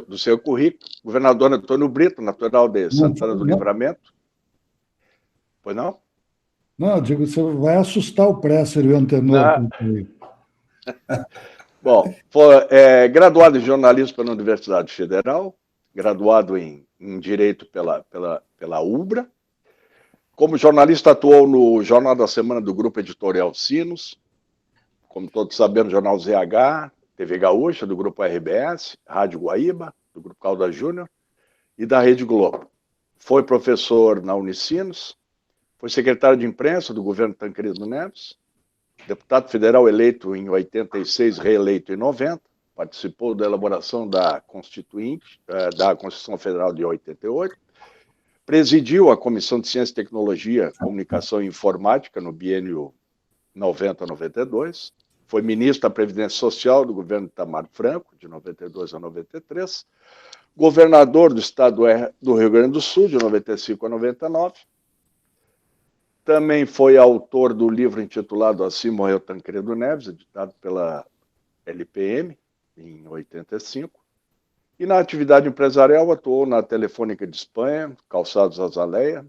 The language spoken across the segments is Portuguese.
do seu currículo. Governador Antônio Brito, natural de Santana do Livramento. Pois não? Não, digo, você vai assustar o Presser e o Antenor. Bom, foi graduado em jornalismo pela Universidade Federal, graduado em Direito pela UBRA. Como jornalista, atuou no Jornal da Semana do Grupo Editorial Sinos, como todos sabemos, Jornal ZH, TV Gaúcha, do Grupo RBS, Rádio Guaíba, do Grupo Caldas Júnior, e da Rede Globo. Foi professor na Unicinos, foi secretário de imprensa do governo Tancredo Neves, deputado federal eleito em 86, reeleito em 90, participou da elaboração da Constituição Federal de 88, presidiu a Comissão de Ciência, Tecnologia, Comunicação e Informática no biênio 90-92, foi ministro da Previdência Social do governo de Itamar Franco, de 92 a 93, governador do estado do Rio Grande do Sul, de 95 a 99, também foi autor do livro intitulado Assim Morreu Tancredo Neves, editado pela LPM, em 85. E na atividade empresarial atuou na Telefônica de Espanha, Calçados Azaleia,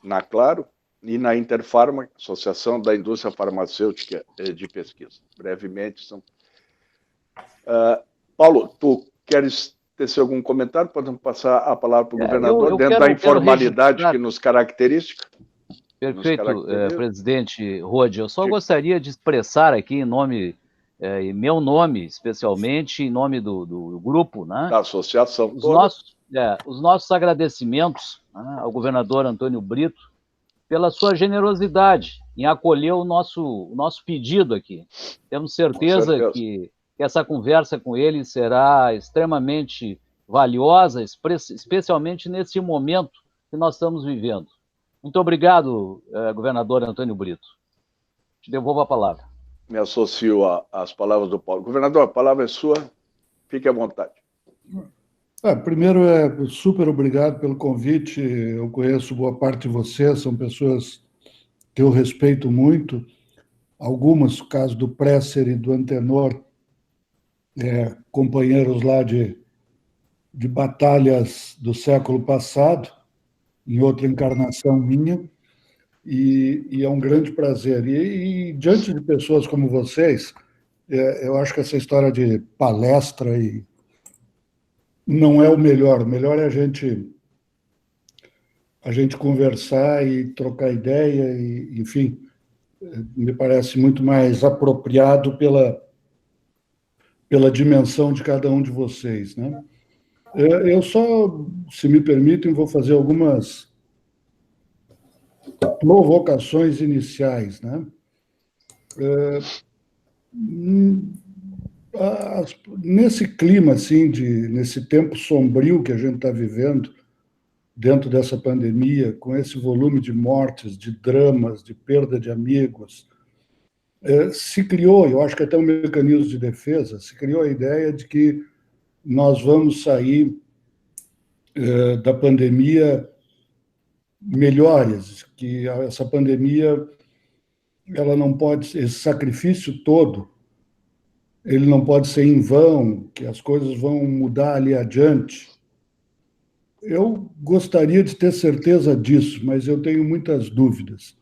na Claro e na Interfarma, Associação da Indústria Farmacêutica de Pesquisa. Brevemente são... Paulo, tu queres tecer algum comentário? Podemos passar a palavra para o governador, dentro da informalidade que nos caracteriza. Perfeito, presidente Rode. Eu só gostaria de expressar aqui em nome, em meu nome, especialmente, em nome do grupo, né? Da associação os nossos agradecimentos, né, ao governador Antônio Brito pela sua generosidade em acolher o nosso pedido aqui. Temos certeza que essa conversa com ele será extremamente valiosa, especialmente nesse momento que nós estamos vivendo. Muito obrigado, governador Antônio Brito. Te devolvo a palavra. Me associo às palavras do Paulo. Governador, a palavra é sua. Fique à vontade. Primeiro, super obrigado pelo convite. Eu conheço boa parte de vocês, são pessoas que eu respeito muito. Algumas, o caso do Presser e do Antenor, companheiros lá de batalhas do século passado, em outra encarnação minha, e é um grande prazer. E diante de pessoas como vocês, eu acho que essa história de palestra não é o melhor. O melhor é a gente conversar e trocar ideia, e, enfim, me parece muito mais apropriado pela dimensão de cada um de vocês, né? Eu só, se me permitem, vou fazer algumas provocações iniciais, né? Nesse clima, assim, nesse tempo sombrio que a gente está vivendo, dentro dessa pandemia, com esse volume de mortes, de dramas, de perda de amigos, se criou, eu acho que até um mecanismo de defesa, se criou a ideia de que nós vamos sair da pandemia melhores, que essa pandemia, ela não pode, esse sacrifício todo, ele não pode ser em vão, que as coisas vão mudar ali adiante. Eu gostaria de ter certeza disso, mas eu tenho muitas dúvidas.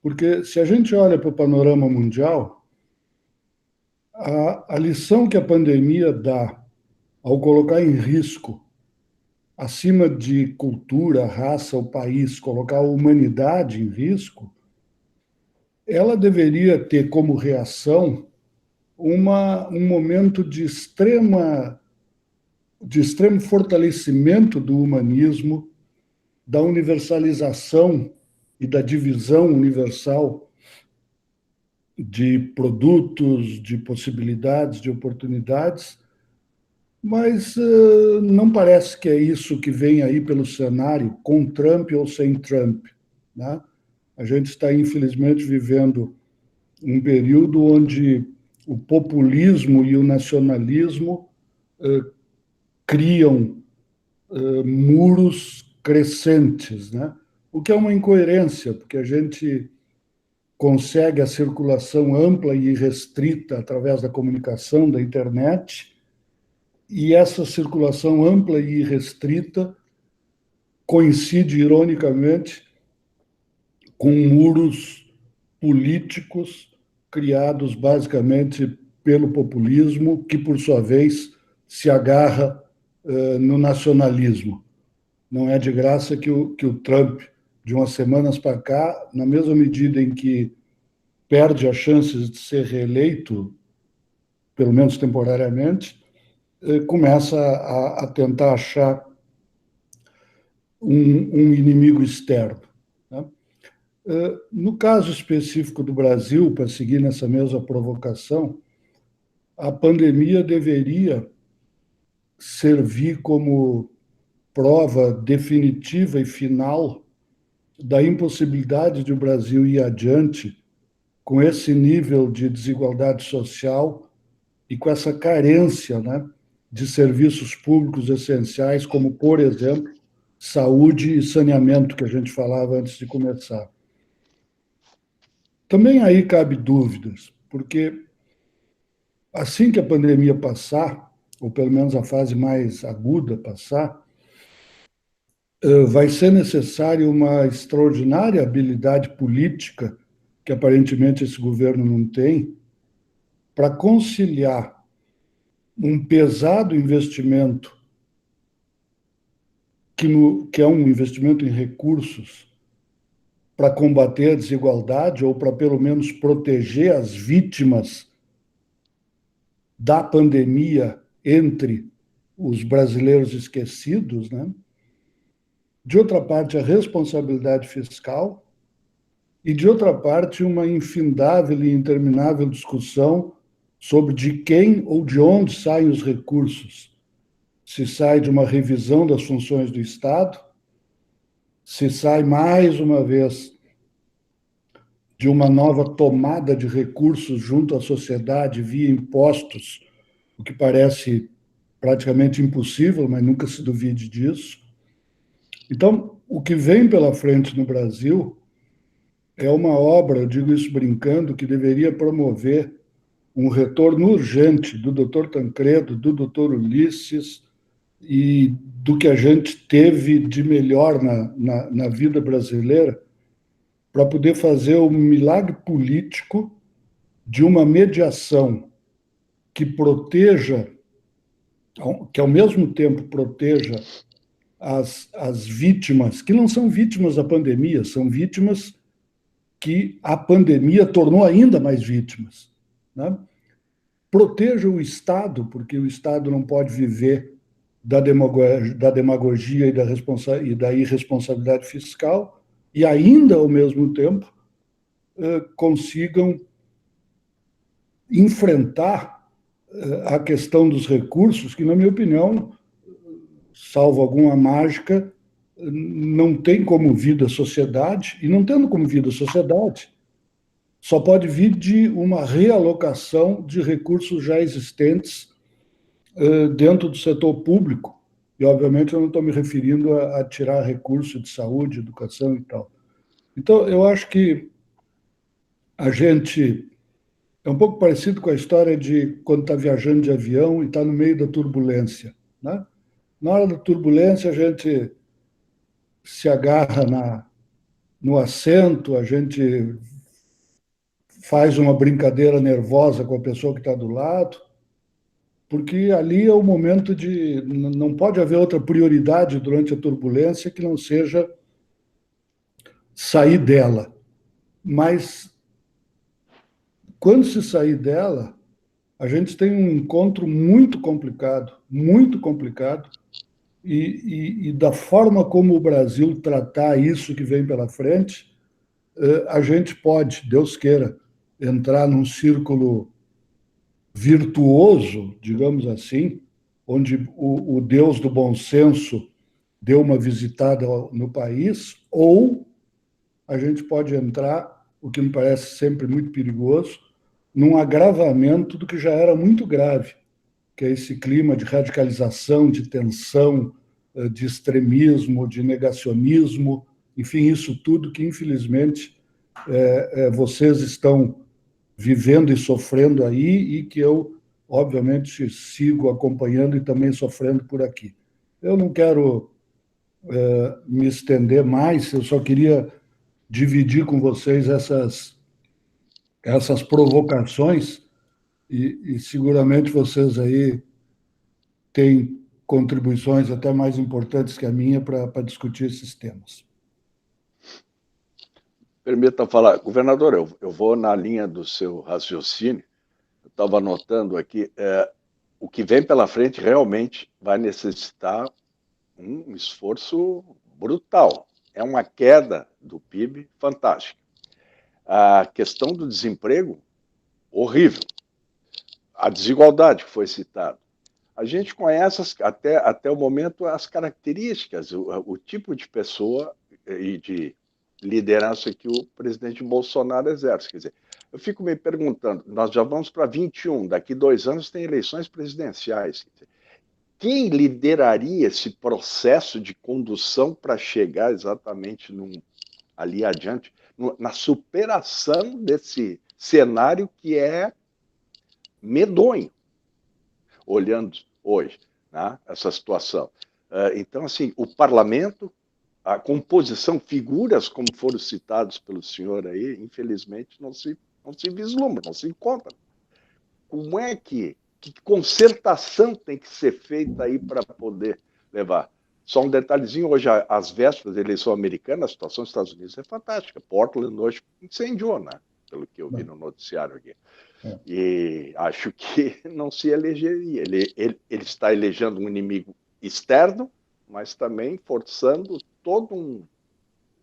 Porque se a gente olha para o panorama mundial, a lição que a pandemia dá ao colocar em risco, acima de cultura, raça, o país, colocar a humanidade em risco, ela deveria ter como reação um momento de extremo fortalecimento do humanismo, da universalização e da divisão universal de produtos, de possibilidades, de oportunidades, mas não parece que é isso que vem aí pelo cenário, com Trump ou sem Trump, né? A gente está, infelizmente, vivendo um período onde o populismo e o nacionalismo criam muros crescentes, né? O que é uma incoerência, porque a gente consegue a circulação ampla e restrita através da comunicação, da internet, e essa circulação ampla e restrita coincide, ironicamente, com muros políticos criados basicamente pelo populismo, que, por sua vez, se agarra no nacionalismo. Não é de graça que o Trump, de umas semanas para cá, na mesma medida em que perde as chances de ser reeleito, pelo menos temporariamente, começa a tentar achar um inimigo externo. Né? No caso específico do Brasil, para seguir nessa mesma provocação, a pandemia deveria servir como prova definitiva e final da impossibilidade de o Brasil ir adiante com esse nível de desigualdade social e com essa carência, né, de serviços públicos essenciais, como, por exemplo, saúde e saneamento, que a gente falava antes de começar. Também aí cabe dúvidas, porque assim que a pandemia passar, ou pelo menos a fase mais aguda passar, vai ser necessária uma extraordinária habilidade política, que aparentemente esse governo não tem, para conciliar um pesado investimento, que é um investimento em recursos, para combater a desigualdade, ou para pelo menos proteger as vítimas da pandemia entre os brasileiros esquecidos, né? De outra parte, a responsabilidade fiscal, e de outra parte, uma infindável e interminável discussão sobre de quem ou de onde saem os recursos. Se sai de uma revisão das funções do Estado, se sai, mais uma vez, de uma nova tomada de recursos junto à sociedade via impostos, o que parece praticamente impossível, mas nunca se duvide disso. Então, o que vem pela frente no Brasil é uma obra, eu digo isso brincando, que deveria promover um retorno urgente do Dr. Tancredo, do Dr. Ulisses e do que a gente teve de melhor na vida brasileira, para poder fazer o milagre político de uma mediação que proteja, que ao mesmo tempo proteja as vítimas, que não são vítimas da pandemia, são vítimas que a pandemia tornou ainda mais vítimas. Né? Proteja o Estado, porque o Estado não pode viver da demagogia e da irresponsabilidade fiscal, e ainda, ao mesmo tempo, consigam enfrentar a questão dos recursos, que, na minha opinião, salvo alguma mágica, não tem como vir da sociedade, e não tendo como vir da sociedade, só pode vir de uma realocação de recursos já existentes dentro do setor público. E, obviamente, eu não estou me referindo a tirar recursos de saúde, educação e tal. Então, eu acho que a gente... É um pouco parecido com a história de quando está viajando de avião e está no meio da turbulência. Né? Na hora da turbulência, a gente se agarra no assento, a gente faz uma brincadeira nervosa com a pessoa que está do lado, porque ali é o momento de... Não pode haver outra prioridade durante a turbulência que não seja sair dela. Mas, quando se sair dela, a gente tem um encontro muito complicado, e da forma como o Brasil tratar isso que vem pela frente, a gente pode, Deus queira, entrar num círculo virtuoso, digamos assim, onde o Deus do bom senso deu uma visitada no país, ou a gente pode entrar, o que me parece sempre muito perigoso, num agravamento do que já era muito grave, que é esse clima de radicalização, de tensão, de extremismo, de negacionismo, enfim, isso tudo que, infelizmente, vocês estão vivendo e sofrendo aí, e que eu obviamente, sigo acompanhando e também sofrendo por aqui. Eu não quero me estender mais, eu só queria dividir com vocês essas provocações e seguramente vocês aí têm contribuições até mais importantes que a minha para discutir esses temas. Permita falar, governador, eu vou na linha do seu raciocínio. Eu estava anotando aqui, o que vem pela frente realmente vai necessitar um esforço brutal. É uma queda do PIB fantástica. A questão do desemprego, horrível. A desigualdade que foi citada. A gente conhece até o momento as características, o tipo de pessoa e de liderança que o presidente Bolsonaro exerce. Quer dizer, eu fico me perguntando, nós já vamos para 21, daqui 2 anos tem eleições presidenciais. Quer dizer, quem lideraria esse processo de condução para chegar exatamente ali adiante, na superação desse cenário que é medonho, olhando hoje, né, essa situação. Então, assim, o parlamento, a composição, figuras como foram citados pelo senhor aí, infelizmente não se vislumbra, não se encontra. Como é que concertação tem que ser feita aí para poder levar? Só um detalhezinho, hoje, às vésperas da eleição americana, a situação dos Estados Unidos é fantástica. Portland hoje incendiou, né? Pelo que eu vi no noticiário aqui. E acho que não se elegeria. Ele está elegendo um inimigo externo, mas também forçando todo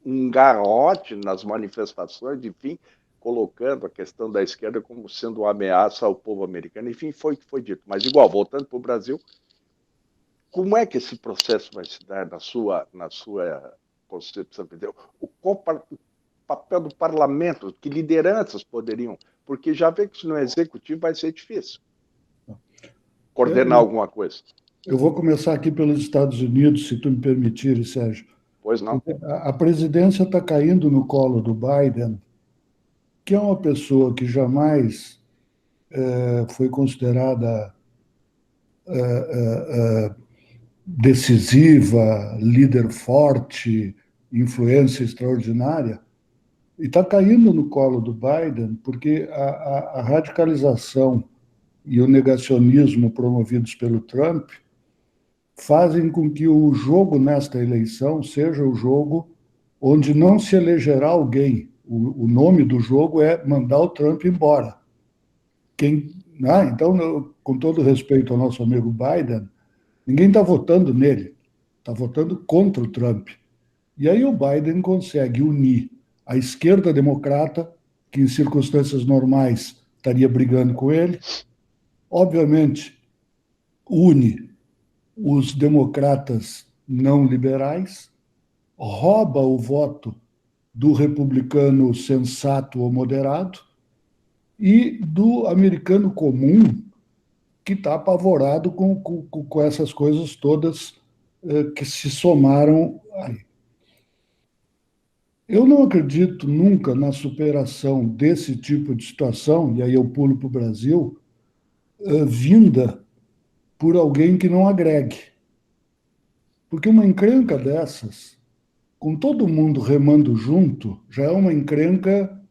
um garrote nas manifestações, enfim, colocando a questão da esquerda como sendo uma ameaça ao povo americano. Enfim, foi o que foi dito. Mas, igual, voltando para o Brasil, como é que esse processo vai se dar na sua concepção? Qual o papel do parlamento? Que lideranças poderiam? Porque já vê que no executivo vai ser difícil coordenar alguma coisa. Eu vou começar aqui pelos Estados Unidos, se tu me permitires, Sérgio. Pois não. A presidência está caindo no colo do Biden, que é uma pessoa que jamais foi considerada decisiva, líder forte, influência extraordinária, e está caindo no colo do Biden porque a radicalização e o negacionismo promovidos pelo Trump fazem com que o jogo nesta eleição seja o jogo onde não se elegerá alguém. O nome do jogo é mandar o Trump embora. Então, com todo respeito ao nosso amigo Biden, ninguém está votando nele, está votando contra o Trump. E aí o Biden consegue unir a esquerda democrata, que em circunstâncias normais estaria brigando com ele, obviamente une os democratas não liberais, rouba o voto do republicano sensato ou moderado e do americano comum, que está apavorado com essas coisas todas que se somaram aí. Eu não acredito nunca na superação desse tipo de situação, e aí eu pulo para o Brasil, vinda por alguém que não agregue. Porque uma encrenca dessas, com todo mundo remando junto, já é uma encrenca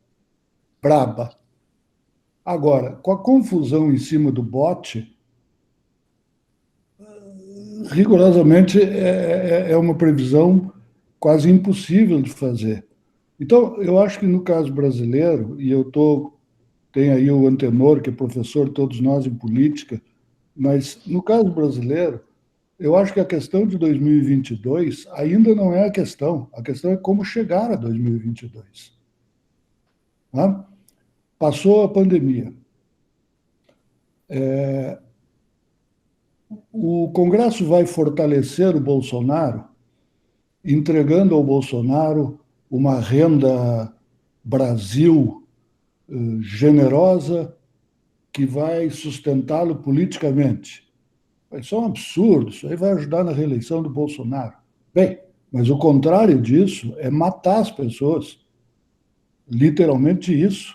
braba. Agora, com a confusão em cima do bote, rigorosamente é uma previsão quase impossível de fazer. Então, eu acho que no caso brasileiro, e tem aí o Antenor, que é professor de todos nós em política, mas no caso brasileiro, eu acho que a questão de 2022 ainda não é a questão é como chegar a 2022. Tá? Passou a pandemia. O Congresso vai fortalecer o Bolsonaro, entregando ao Bolsonaro uma renda Brasil generosa que vai sustentá-lo politicamente. Isso é um absurdo, isso aí vai ajudar na reeleição do Bolsonaro. Bem, mas o contrário disso é matar as pessoas. Literalmente isso.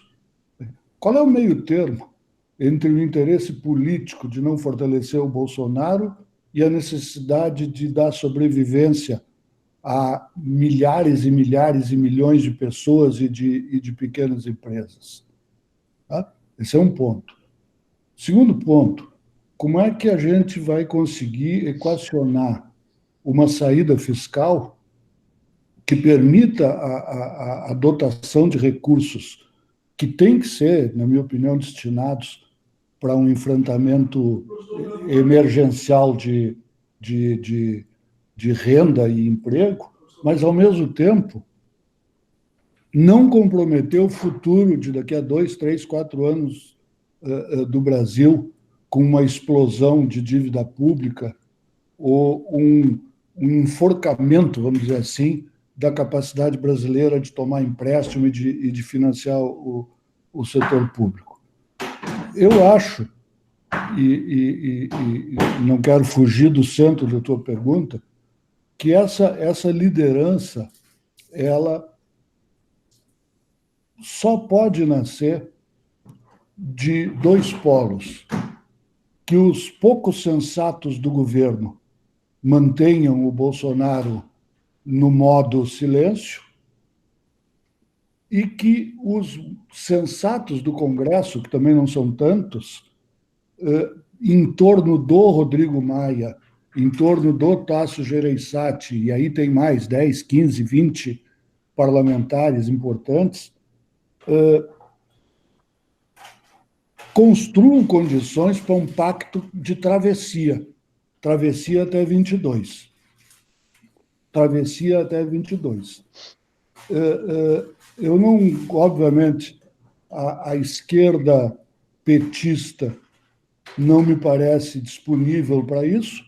Qual é o meio termo? entre o interesse político de não fortalecer o Bolsonaro e a necessidade de dar sobrevivência a milhares e milhares e milhões de pessoas e de pequenas empresas. Tá? Esse é um ponto. Segundo ponto, como é que a gente vai conseguir equacionar uma saída fiscal que permita a dotação de recursos que tem que ser, na minha opinião, destinados para um enfrentamento emergencial de renda e emprego, mas, ao mesmo tempo, não comprometer o futuro de daqui a 2, 3, 4 anos do Brasil com uma explosão de dívida pública ou um enforcamento, vamos dizer assim, da capacidade brasileira de tomar empréstimo e de financiar o setor público. Eu acho, e não quero fugir do centro da tua pergunta, que essa liderança ela só pode nascer de dois polos: que os poucos sensatos do governo mantenham o Bolsonaro no modo silêncio e que os sensatos do Congresso, que também não são tantos, em torno do Rodrigo Maia, em torno do Tasso Gereissati, e aí tem mais 10, 15, 20 parlamentares importantes, construam condições para um pacto de travessia até 22. Travessia até 22. Eu não, obviamente, a esquerda petista não me parece disponível para isso.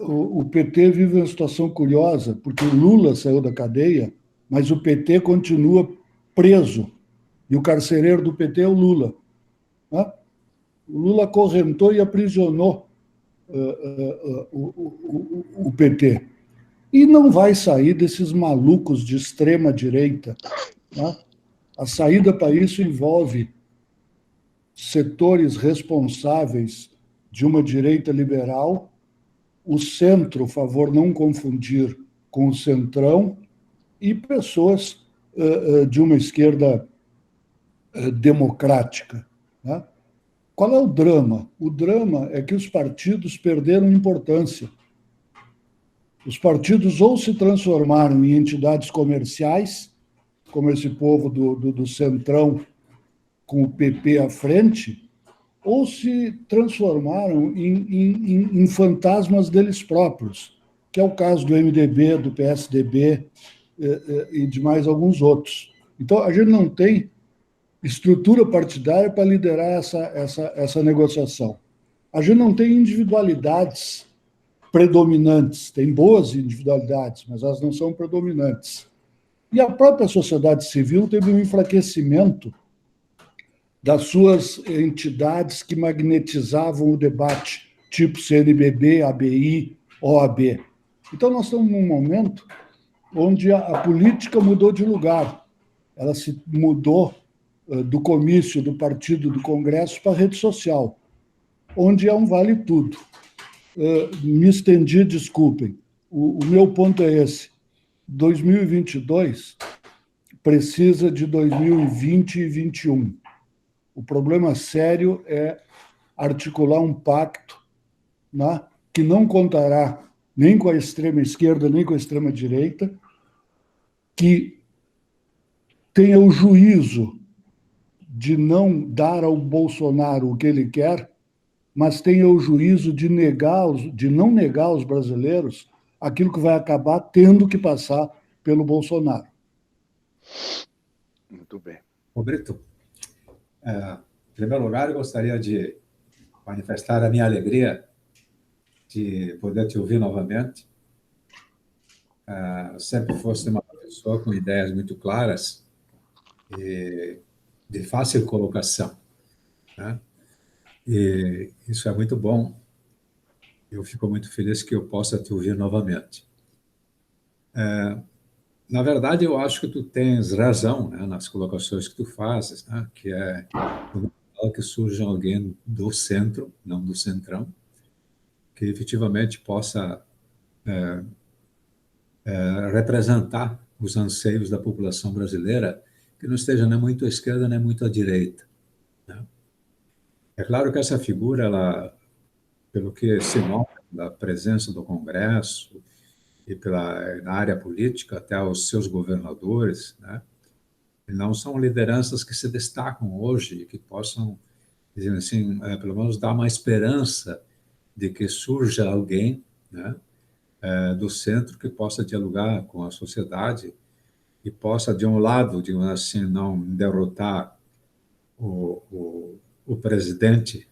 O PT vive uma situação curiosa, porque o Lula saiu da cadeia, mas o PT continua preso, e o carcereiro do PT é o Lula. Né? O Lula acorrentou e aprisionou o PT. E não vai sair desses malucos de extrema-direita. Né? A saída para isso envolve setores responsáveis de uma direita liberal, o centro, favor não confundir com o centrão, e pessoas de uma esquerda democrática. Né? Qual é o drama? O drama é que os partidos perderam importância. Os partidos ou se transformaram em entidades comerciais, como esse povo do Centrão com o PP à frente, ou se transformaram em fantasmas deles próprios, que é o caso do MDB, do PSDB e de mais alguns outros. Então, a gente não tem estrutura partidária para liderar essa negociação. A gente não tem individualidades predominantes, tem boas individualidades, mas elas não são predominantes. E a própria sociedade civil teve um enfraquecimento das suas entidades que magnetizavam o debate, tipo CNBB, ABI, OAB. Então, nós estamos num momento onde a política mudou de lugar. Ela se mudou do comício, do partido, do Congresso para a rede social, onde é um vale-tudo. Me estendi, desculpem. O meu ponto é esse. 2022 precisa de 2020 e 2021. O problema sério é articular um pacto, né, que não contará nem com a extrema-esquerda, nem com a extrema-direita, que tenha o juízo de não dar ao Bolsonaro o que ele quer, mas tenha o juízo de não negar aos brasileiros aquilo que vai acabar tendo que passar pelo Bolsonaro. Muito bem. Ô, Brito, em primeiro lugar, eu gostaria de manifestar a minha alegria de poder te ouvir novamente. Sempre foste uma pessoa com ideias muito claras e de fácil colocação, né? E isso é muito bom. Eu fico muito feliz que eu possa te ouvir novamente. Na verdade, eu acho que tu tens razão, né, nas colocações que tu fazes, né, que é que surja alguém do centro, não do centrão, que efetivamente possa representar os anseios da população brasileira, que não esteja nem muito à esquerda nem muito à direita, né? É claro que essa figura, ela, pelo que se nota da presença do Congresso e na área política, até os seus governadores, né, não são lideranças que se destacam hoje e que possam, dizer assim, pelo menos dar uma esperança de que surja alguém, né, do centro que possa dialogar com a sociedade e possa, de um lado, digamos assim, não derrotar o presidente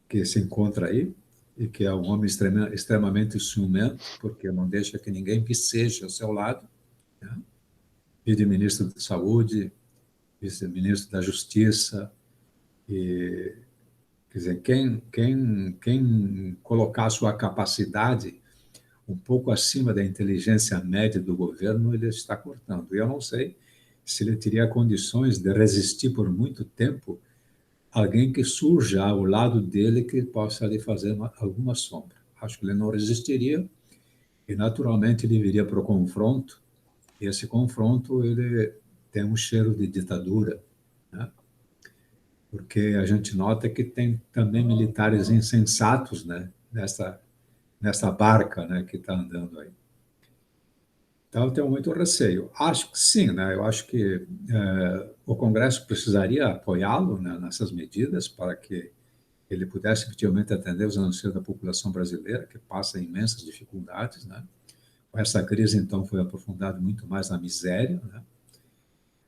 que se encontra aí, e que é um homem extremamente ciumento, porque não deixa que ninguém viceje ao seu lado, né? E de ministro da Saúde, vice-ministro da Justiça, e, quer dizer, quem colocar a sua capacidade um pouco acima da inteligência média do governo, ele está cortando. E eu não sei se ele teria condições de resistir por muito tempo alguém que surja ao lado dele que possa lhe fazer alguma sombra. Acho que ele não resistiria e, naturalmente, ele viria para o confronto. E esse confronto ele tem um cheiro de ditadura, né? Porque a gente nota que tem também militares insensatos, né, nessa barca, né, que está andando aí. Então, eu tenho muito receio. Acho que sim, né? Eu acho que o Congresso precisaria apoiá-lo, né, nessas medidas para que ele pudesse efetivamente atender os anseios da população brasileira, que passa imensas dificuldades, né? Essa crise, então, foi aprofundada muito mais na miséria, né?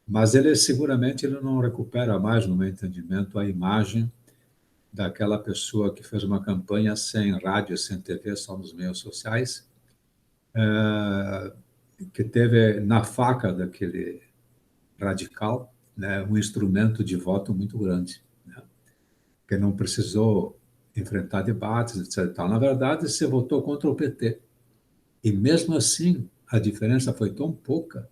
Mas ele seguramente ele não recupera mais, no meu entendimento, a imagem daquela pessoa que fez uma campanha sem rádio, sem TV, só nos meios sociais, que teve na faca daquele radical, né, um instrumento de voto muito grande, né, que não precisou enfrentar debates, etc. Na verdade, você votou contra o PT. E mesmo assim, a diferença foi tão pouca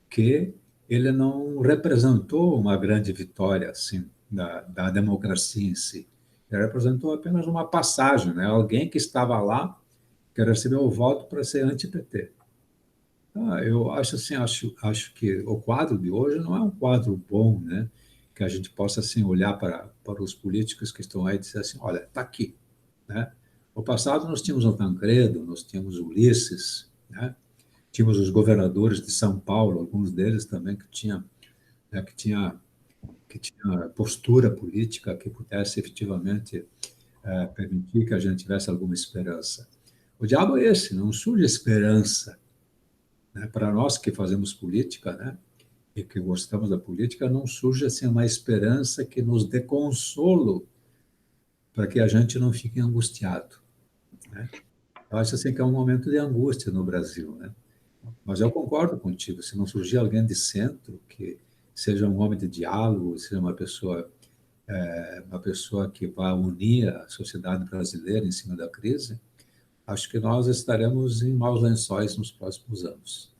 que ele não representou uma grande vitória assim, da democracia em si. Ele representou apenas uma passagem, né? Alguém que estava lá, que recebeu o voto para ser anti-PT. Eu acho assim, acho que o quadro de hoje não é um quadro bom, né? Que a gente possa assim olhar para os políticos que estão aí e dizer assim, olha, está aqui, né? No passado nós tínhamos o Tancredo, nós tínhamos o Ulisses, né? Tínhamos os governadores de São Paulo, alguns deles também que tinha, né, que tinha postura política que pudesse efetivamente permitir que a gente tivesse alguma esperança. O diabo é esse, não surge esperança, né? Para nós que fazemos política, né, e que gostamos da política, não surge assim uma esperança que nos dê consolo para que a gente não fique angustiado, né? Eu acho assim que é um momento de angústia no Brasil, né? Mas eu concordo contigo, se não surgir alguém de centro que seja um homem de diálogo, seja uma pessoa que vá unir a sociedade brasileira em cima da crise, acho que nós estaremos em maus lençóis nos próximos anos.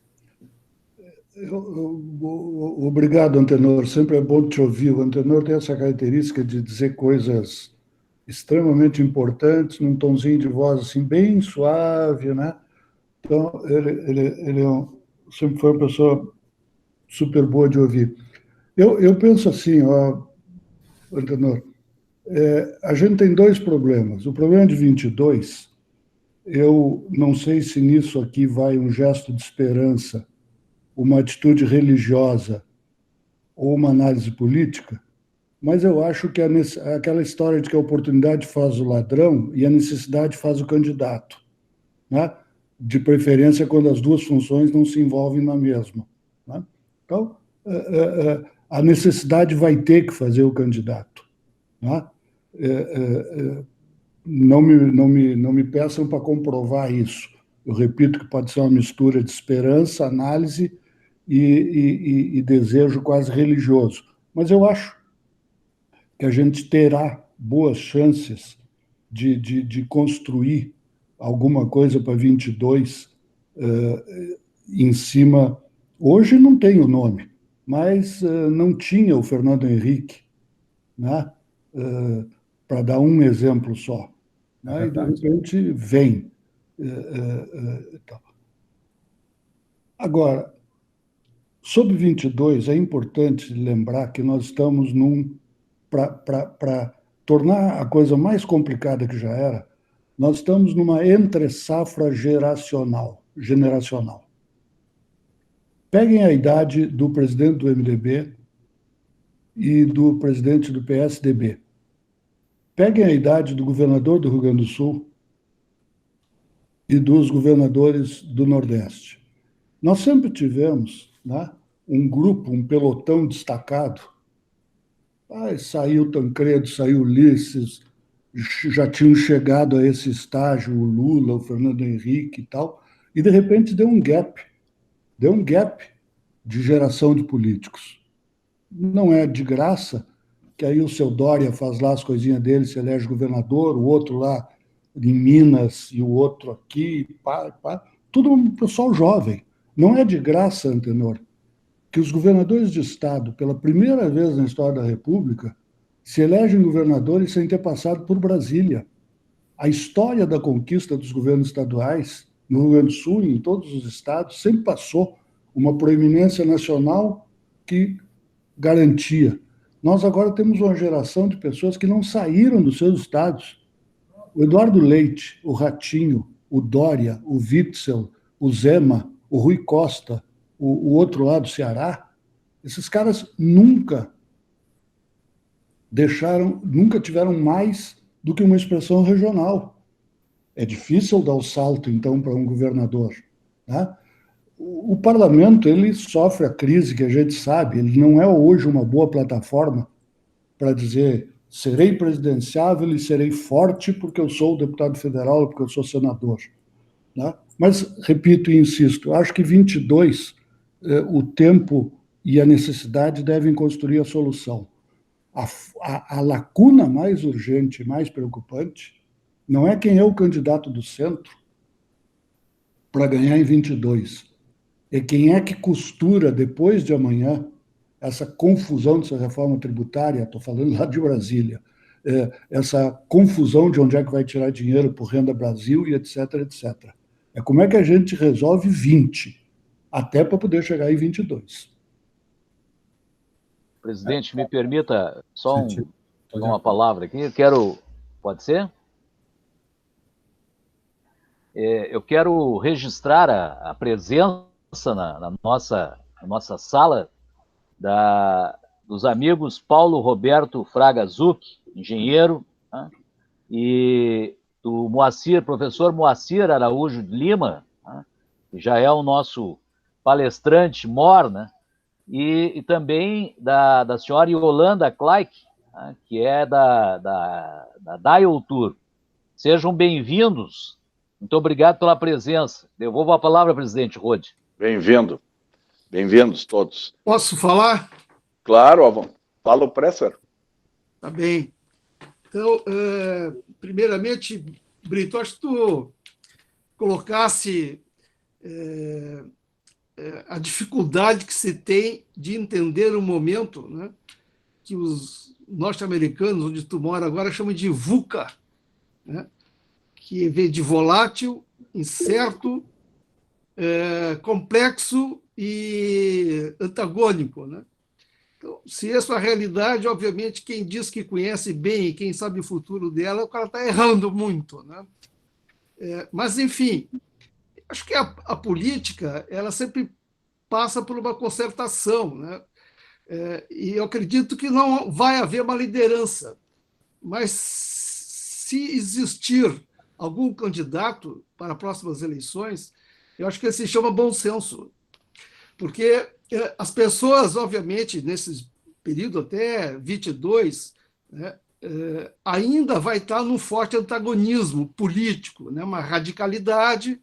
Obrigado, Antenor. Sempre é bom te ouvir. O Antenor tem essa característica de dizer coisas extremamente importantes, num tomzinho de voz assim, bem suave, né? Então, ele sempre foi uma pessoa super boa de ouvir. Eu penso assim, ó, Antenor, a gente tem dois problemas. O problema de 22, eu não sei se nisso aqui vai um gesto de esperança, uma atitude religiosa ou uma análise política, mas eu acho que aquela história de que a oportunidade faz o ladrão e a necessidade faz o candidato, né? De preferência quando as duas funções não se envolvem na mesma, né? Então, a necessidade vai ter que fazer o candidato, né? Não me peçam para comprovar isso. Eu repito que pode ser uma mistura de esperança, análise e desejo quase religioso. Mas eu acho que a gente terá boas chances de construir alguma coisa para 22 em cima. Hoje não tem o nome, mas não tinha o Fernando Henrique, né? Para dar um exemplo só. Né? E, de repente, vem. Agora, sobre 22, é importante lembrar que nós estamos para tornar a coisa mais complicada que já era, nós estamos numa entre-safra generacional. Peguem a idade do presidente do MDB e do presidente do PSDB. Peguem a idade do governador do Rio Grande do Sul e dos governadores do Nordeste. Nós sempre tivemos, né, um grupo, um pelotão destacado. Saiu Tancredo, saiu Ulisses, já tinham chegado a esse estágio o Lula, o Fernando Henrique e tal, e de repente deu um gap de geração de políticos. Não é de graça que aí o seu Dória faz lá as coisinhas dele, se elege governador, o outro lá em Minas e o outro aqui, tudo um pessoal jovem. Não é de graça, Antenor, que os governadores de Estado, pela primeira vez na história da República, se elegem governadores sem ter passado por Brasília. A história da conquista dos governos estaduais, no Rio Grande do Sul e em todos os estados, sempre passou uma proeminência nacional que garantia. Nós agora temos uma geração de pessoas que não saíram dos seus estados. O Eduardo Leite, o Ratinho, o Dória, o Witzel, o Zema, o Rui Costa, o outro lá do Ceará, esses caras nunca tiveram mais do que uma expressão regional. É difícil dar o salto, então, para um governador. Né? O parlamento, ele sofre a crise que a gente sabe, ele não é hoje uma boa plataforma para dizer serei presidenciável e serei forte porque eu sou deputado federal, porque eu sou senador. Né? Mas, repito e insisto, acho que 22, o tempo e a necessidade devem construir a solução. A lacuna mais urgente, mais preocupante, não é quem é o candidato do centro para ganhar em 22. É quem é que costura, depois de amanhã, essa confusão dessa reforma tributária, estou falando lá de Brasília, essa confusão de onde é que vai tirar dinheiro por Renda Brasil e etc, etc. É como é que a gente resolve 20, até para poder chegar em 22. Presidente, me permita só uma palavra aqui. Pode ser? Eu quero registrar a presença na nossa sala dos amigos Paulo Roberto Fraga Zuc, engenheiro, né, e do professor Moacir Araújo de Lima, né, que já é o nosso palestrante mor, né, e também da senhora Yolanda Kleik, né, que é da Dial Tour. Sejam bem-vindos. Muito obrigado pela presença. Devolvo a palavra, presidente Rode. Bem-vindo. Bem-vindos todos. Posso falar? Claro, Avon. Fala o Presser. Tá bem. Então, primeiramente, Brito, acho que tu colocasse a dificuldade que se tem de entender o momento, né, que os norte-americanos, onde tu mora agora, chamam de VUCA, né, que vem de volátil, incerto, complexo e antagônico, né? Então, se essa é a realidade, obviamente, quem diz que conhece bem e quem sabe o futuro dela, o cara está errando muito, né? Mas, enfim, acho que a política ela sempre passa por uma concertação, né? E eu acredito que não vai haver uma liderança, mas se existir algum candidato para próximas eleições, eu acho que ele se chama bom senso, porque as pessoas, obviamente, nesse período até 22, né, ainda vai estar num forte antagonismo político, né, uma radicalidade,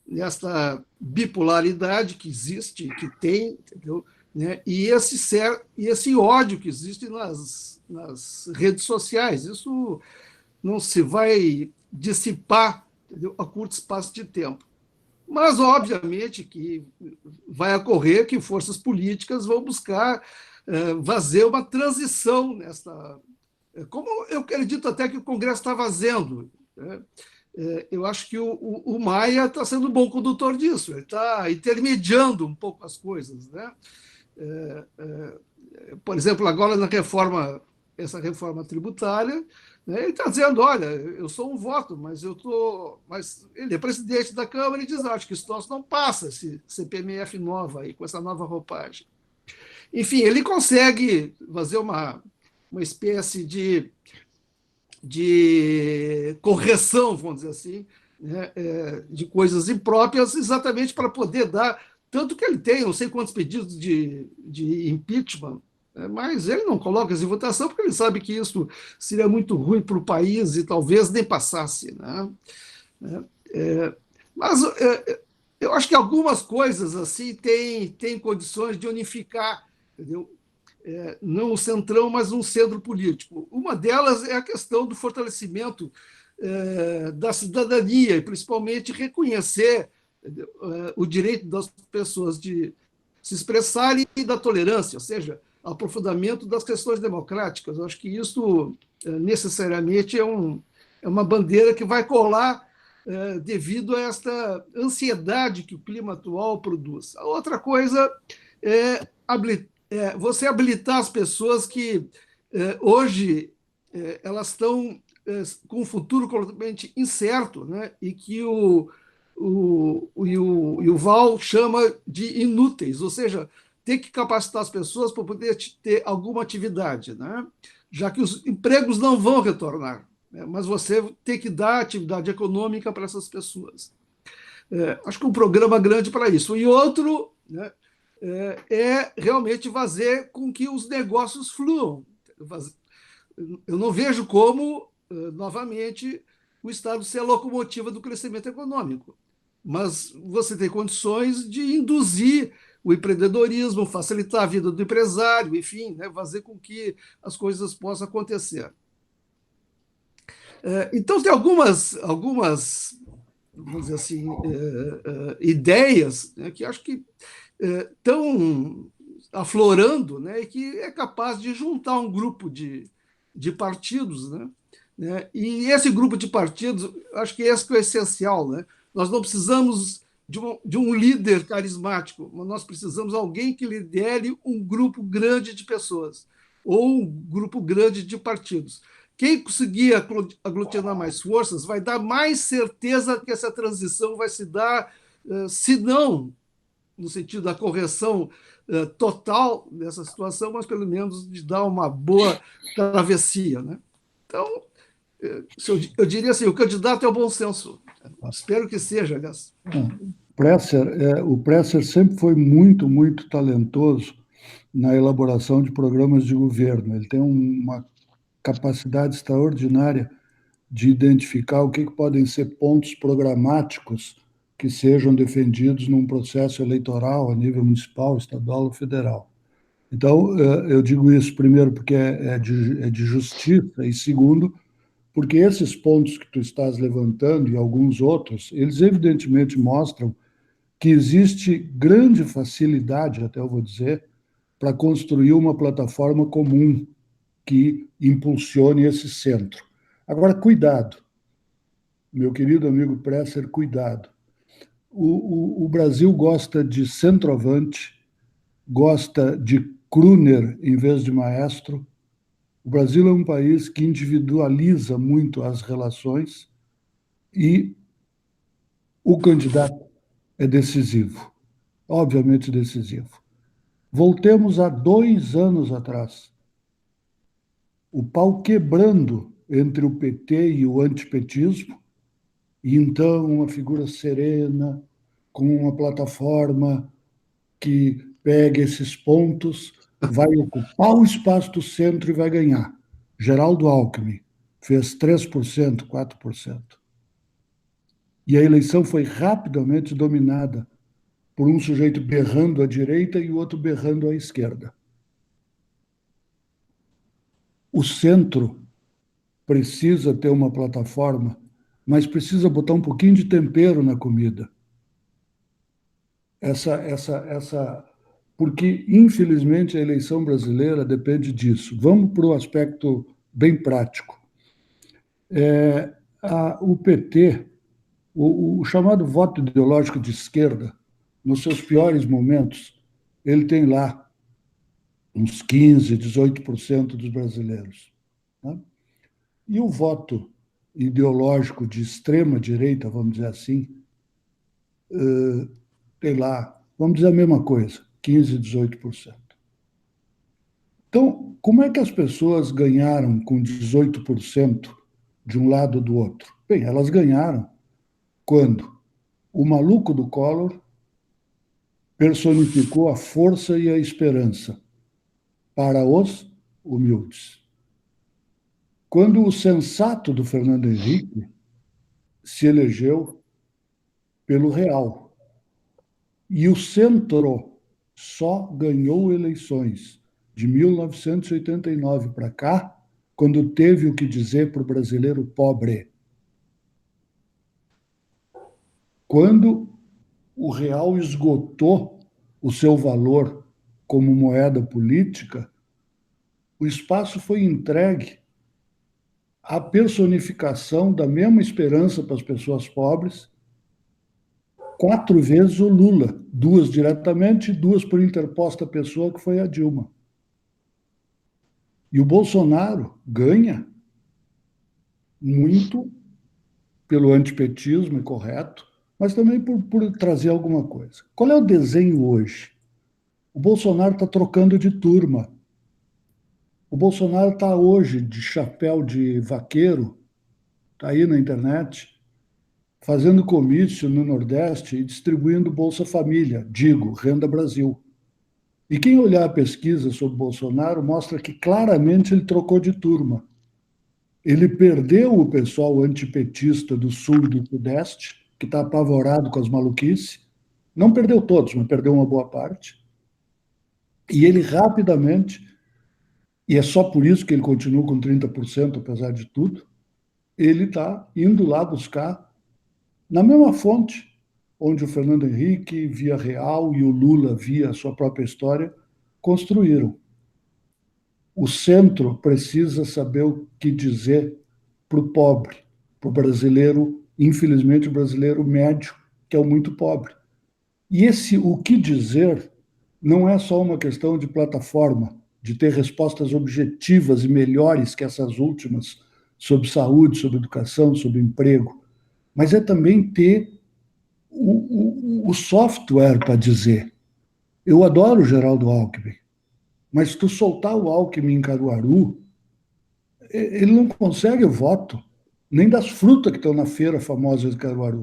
nessa bipolaridade que existe, que tem, entendeu? Né, e esse ódio que existe nas redes sociais. Isso não se vai dissipar, entendeu, a curto espaço de tempo. Mas, obviamente, que vai ocorrer que forças políticas vão buscar fazer uma transição nessa... Como eu acredito até que o Congresso está fazendo, né? Eu acho que o Maia está sendo um bom condutor disso, ele está intermediando um pouco as coisas, né? Por exemplo, agora na essa reforma tributária, né, ele está dizendo, olha, eu sou um voto, mas ele é presidente da Câmara e diz, acho que isso não passa, esse CPMF nova aí, com essa nova roupagem. Enfim, ele consegue fazer uma espécie de correção, vamos dizer assim, né, de coisas impróprias, exatamente para poder dar, tanto que ele tem não sei quantos pedidos de impeachment, mas ele não coloca isso em votação porque ele sabe que isso seria muito ruim para o país e talvez nem passasse, né? Mas eu acho que algumas coisas assim têm condições de unificar, entendeu? Não o centrão, mas um centro político. Uma delas é a questão do fortalecimento da cidadania, e principalmente reconhecer o direito das pessoas de se expressarem e da tolerância, ou seja, aprofundamento das questões democráticas. Eu acho que isso necessariamente é uma bandeira que vai colar devido a esta ansiedade que o clima atual produz. A outra coisa é você habilitar as pessoas que hoje elas estão com um futuro completamente incerto, né? E que o Val chama de inúteis, ou seja, ter que capacitar as pessoas para poder ter alguma atividade, né? Já que os empregos não vão retornar, né? Mas você tem que dar atividade econômica para essas pessoas. Acho que um programa grande para isso. E outro, né, é realmente fazer com que os negócios fluam. Eu não vejo como, novamente, o Estado ser a locomotiva do crescimento econômico, mas você tem condições de induzir o empreendedorismo, facilitar a vida do empresário, enfim, né, fazer com que as coisas possam acontecer. Então, tem algumas vamos dizer assim, ideias, né, que acho que estão aflorando, né, e que é capaz de juntar um grupo de partidos, né? E esse grupo de partidos, acho que esse que é o essencial, né? Nós não precisamos de um líder carismático, mas nós precisamos de alguém que lidere um grupo grande de pessoas ou um grupo grande de partidos. Quem conseguir aglutinar mais forças vai dar mais certeza que essa transição vai se dar, se não no sentido da correção total dessa situação, mas pelo menos de dar uma boa travessia, né? Então, eu diria assim, o candidato é o bom senso. Espero que seja, aliás. O Presser sempre foi muito, muito talentoso na elaboração de programas de governo. Ele tem uma capacidade extraordinária de identificar o que podem ser pontos programáticos que sejam defendidos num processo eleitoral a nível municipal, estadual ou federal. Então, eu digo isso, primeiro, porque é de justiça, e segundo, porque esses pontos que tu estás levantando e alguns outros, eles evidentemente mostram que existe grande facilidade, até eu vou dizer, para construir uma plataforma comum que impulsione esse centro. Agora, cuidado, meu querido amigo Presser, cuidado. O Brasil gosta de centroavante, gosta de crooner em vez de maestro. O Brasil é um país que individualiza muito as relações e o candidato é decisivo, obviamente decisivo. Voltemos a 2 anos atrás. O pau quebrando entre o PT e o antipetismo, e então uma figura serena, com uma plataforma que pega esses pontos, vai ocupar o espaço do centro e vai ganhar. Geraldo Alckmin fez 3%, 4%. E a eleição foi rapidamente dominada por um sujeito berrando à direita e o outro berrando à esquerda. O centro precisa ter uma plataforma, mas precisa botar um pouquinho de tempero na comida. Essa porque, infelizmente, a eleição brasileira depende disso. Vamos para o aspecto bem prático. O PT, o chamado voto ideológico de esquerda, nos seus piores momentos, ele tem lá uns 15%, 18% dos brasileiros. Né? E o voto ideológico de extrema direita, vamos dizer assim, tem lá, vamos dizer a mesma coisa, 15%, 18%. Então, como é que as pessoas ganharam com 18% de um lado ou do outro? Bem, elas ganharam quando o maluco do Collor personificou a força e a esperança para os humildes. Quando o sensato do Fernando Henrique se elegeu pelo real. E o centro só ganhou eleições de 1989 para cá, quando teve o que dizer para o brasileiro pobre. Quando o real esgotou o seu valor como moeda política, o espaço foi entregue à personificação da mesma esperança para as pessoas pobres, 4 vezes o Lula, 2 diretamente, 2 por interposta pessoa, que foi a Dilma. E o Bolsonaro ganha muito pelo antipetismo, é correto, mas também por trazer alguma coisa. Qual é o desenho hoje? O Bolsonaro está trocando de turma. O Bolsonaro está hoje de chapéu de vaqueiro, está aí na internet, fazendo comício no Nordeste e distribuindo Bolsa Família, digo, Renda Brasil. E quem olhar a pesquisa sobre Bolsonaro mostra que claramente ele trocou de turma. Ele perdeu o pessoal antipetista do Sul e do Sudeste, que está apavorado com as maluquices. Não perdeu todos, mas perdeu uma boa parte. E ele rapidamente, e é só por isso que ele continua com 30%, apesar de tudo, ele está indo lá buscar, na mesma fonte, onde o Fernando Henrique, via Real, e o Lula, via a sua própria história, construíram. O centro precisa saber o que dizer para o pobre, para o brasileiro, infelizmente o brasileiro médio, que é o muito pobre. E esse o que dizer não é só uma questão de plataforma, de ter respostas objetivas e melhores que essas últimas sobre saúde, sobre educação, sobre emprego, mas é também ter o software para dizer. Eu adoro o Geraldo Alckmin, mas se tu soltar o Alckmin em Caruaru, ele não consegue o voto, nem das frutas que estão na feira famosa de Caruaru.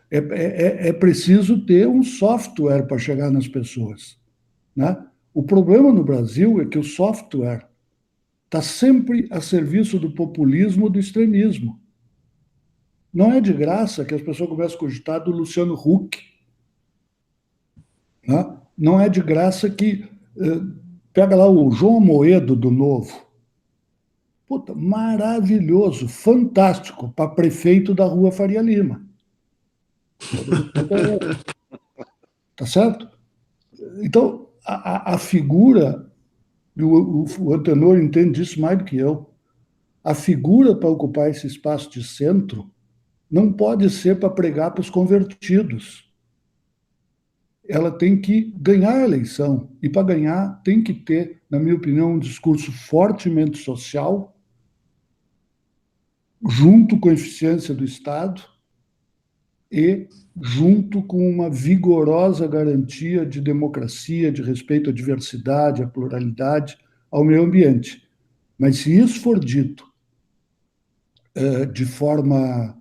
É preciso ter um software para chegar nas pessoas. Né? O problema no Brasil é que o software está sempre a serviço do populismo ou do extremismo. Não é de graça que as pessoas começam a cogitar do Luciano Huck. Né? Não é de graça que... pega lá o João Amoedo do Novo. Puta, maravilhoso, fantástico, para prefeito da Rua Faria Lima. Tá certo? Então, a figura, o Antenor entende isso mais do que eu, a figura para ocupar esse espaço de centro não pode ser para pregar para os convertidos. Ela tem que ganhar a eleição. E, para ganhar, tem que ter, na minha opinião, um discurso fortemente social, junto com a eficiência do Estado e junto com uma vigorosa garantia de democracia, de respeito à diversidade, à pluralidade, ao meio ambiente. Mas se isso for dito de forma